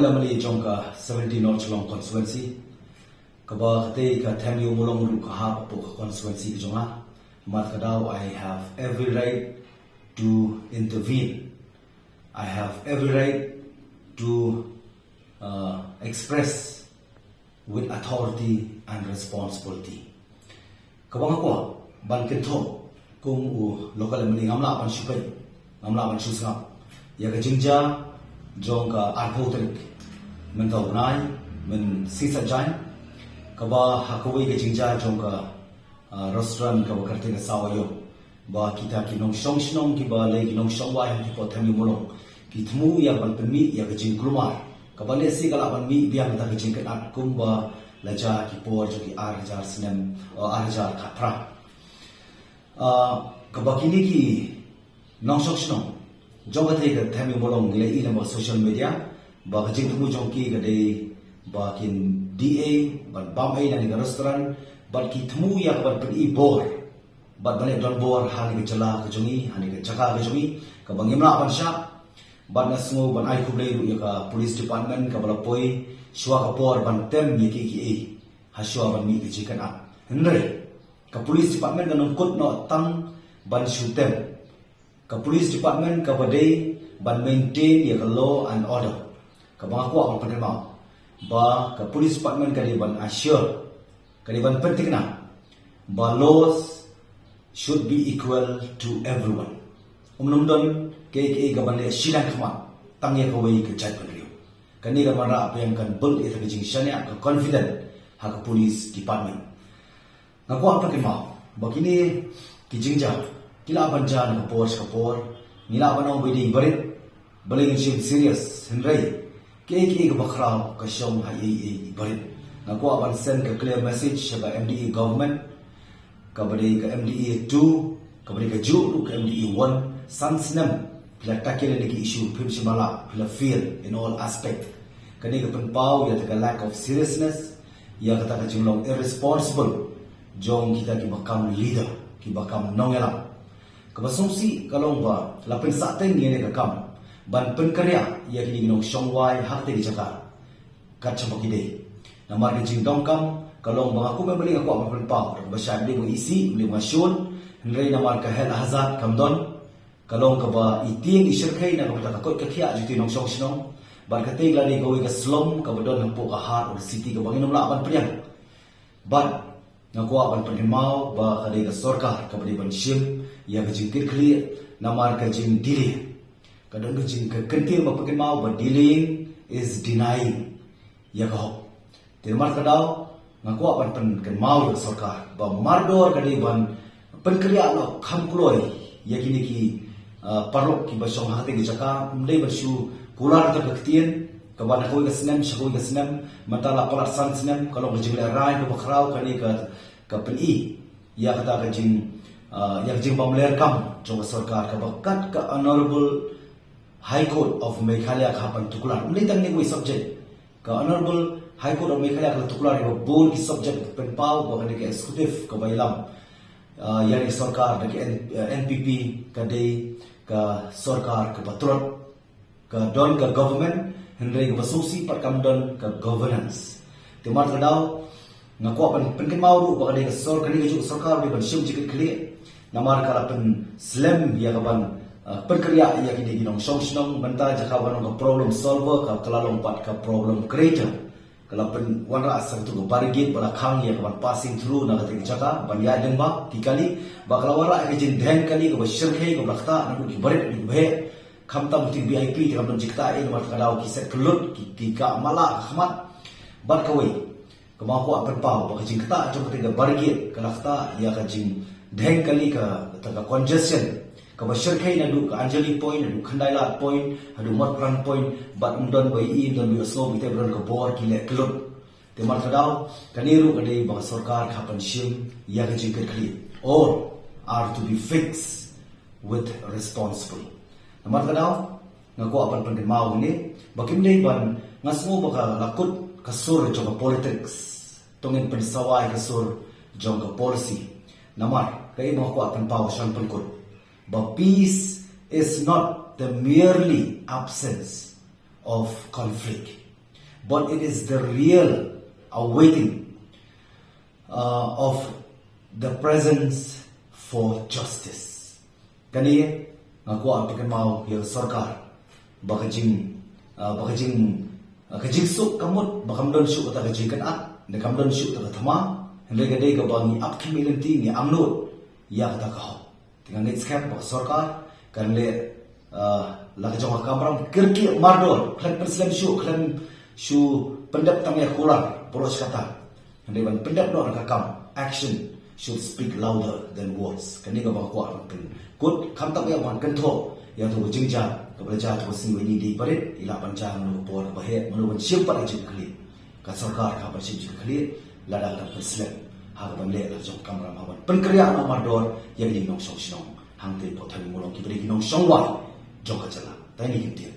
local amali jongka 17 North Long constituency kaba kate ka thamu mulong ru ka ha po constituency jonga mat kadao I have every right to intervene. I have every right to express with authority and responsibility. Kabang ako ban kento kung local amali ngamla ban shupai ngamla ban shusngap ya ka jingja jongka arpoterik mentau nai men sisa jain kaba hakoi ke jingja jongka restaurant kaba karte ka sawayo ba kita kinong song ki ba le kinong songwai ki po thami molong ki thmu ya ban penmi ya ka jing klumar kaba le si kala ban mi biang ta ka jing kan kumba laja ki por jo ki arjar sinem arjar khatra kaba kini ki nong song jong ka thami molong le ila mo social media ba ka jing thmu jong ki ka de ba kin DA ban bam ai na ni restaurant ban ki thmu ya ban pen bor ban bane don bor hani ke chala ke jongi hani ke chaka ke jongi ka bangimla ban sha ban na sngo ban ai khublei ru ya ka police department ka bala poi shwa ka por ban tem ni ki e ha shwa ban mi ke chikan a hendre ka police department ka nong kut no tang ban shutem ka police department ka badai ban maintain ya ka law and order ka bang ako ang pagkama ba ka police department ka di ban assure ka di ban penting na ba laws should be equal to everyone don ke ka ban le silang khama tang ya ka wei ka chat ban riu ka ni ka mara apa yang kan bul ita ka jing shania ka confident ha ka police department ngako ang pagkama ba kini ki jingja kila banjan ka por nila banong bidi barit baling shim serious henry ke ka bakhra ka shom ha e barit ngako aban send ka clear message sa MDE government ka bari ka MDE 2 ka bari ka ju ka MDE 1 sansnam pila takile ni ki issue phim simala pila fear in all aspect kani ka penpau ya ka lack of seriousness ya kata ka jinglong irresponsible jong kita ki bakam leader ki bakam nongela kabasongsi kalong ba lapin sa atin ngene ka kam ban penkarya ya kini ginong songwai hakte ki jaka kachapaki de namar ni jingdong kam kalong ba aku membeli aku apa penpau ba syad de mo isi li mo shun nrei namar ka hel hazat kamdon kalong ka ba iting ishirkai na ka takot ka khia juti nong song sinong ban ka tegla ni gawi ka slum ka bodon hampo ka har or city ka bangin namla ban priang ban ngako ban penmau ba ka de ka sarkar ka ban shim ya ka jing clear namar ka jing delay ka don ka jing ka kentir ba pakin mau ba delaying is denying ya ka hop termar ka daw ngako ban pen mau ya sarkar ba mardor ka de ban pen kriya no kham kloi ya kini ki parlok ki ba song hate ki jaka mdei ba shu kular ta kaktien ka ban ko ga snem shoi ga snem matala palar san snem kalau ka jing rai ka bakrau ka ni ka pen ya kata ka jing yang jing pamler kam jong sarkar ka bakat ka honorable high court of Meghalaya ka pan tukular mli tang ni ko subject ka honorable high court of Meghalaya ka tukular ko bol ki subject pen pau ba ka ni executive ka bailam yani sarkar da NPP ka de ka sarkar ka patrot ka don ka government henry ka basusi par kam don ka governance timar daw ngako pan mau ru ba ka de ka sarkar ni ka sarkar ni ban shim jik clear namar kala pen slam ya kaban perkria ya kini ginong song banta jaka banong ka problem solver ka kalalong pat ka problem creator kala pen wanra asar tu barigate bala khang ya kaban passing through na ka jaka ban ya den ba tikali ba kala wara ka jin dhen kali ka bashir khai ka lakta na ki barit ni bhe khamta muti VIP ti kam jikta in mar kadau ki set kulut ki ka mala khmat bat ka wei ka ma ko apan pau ba ka jin kta jong ka barigate ka lakta ya ka jin dheng kali ka congestion ka bashir khai na du ka Anjali point na du Khandailat point hadu Matpran point bat umdon bai in don bi oslo bi te bron ka bor ki le klub te mar khadau kaniru ka dei ba sarkar ka pan shim ya ka jing kali or are to be fixed with responsible namar khadau ngako apan pan mau ni bakim dei ban ngasmo ba ka lakut kasur jong politics tongin pensawai kasur jong ka policy namar kay mo ko apan pau siyang pangkot. But peace is not the merely absence of conflict. but it is the real awaiting of the presence for justice. Kani ngaku apikan mau ya sarkar bakajing kajing suk kamut bakam don suk ta kajing kan at ne kam don suk ta thama hende ga dei ga bangi up community ni amnot ya ta ka dengan net scam bak sarkar kan le la jong kamram kirki mardor klan perslam shu pendap tamya kurang poros kata hende ban pendap no ka kam action should speak louder than words. Kani ka bang kuat kan kut kam tak ya wan kan tho ya tu jingja ka praja tu sing weni di parit ila panca manu por ba he manu ban sim par jing khali ka sarkar ka par sim jing khali lada ka perslam ha ka ban le la jong kamram ha ban pen kriya no mardor ya ni nong song hang te po thani molong ki bri ki nong song wa jong ka chala tai ni kim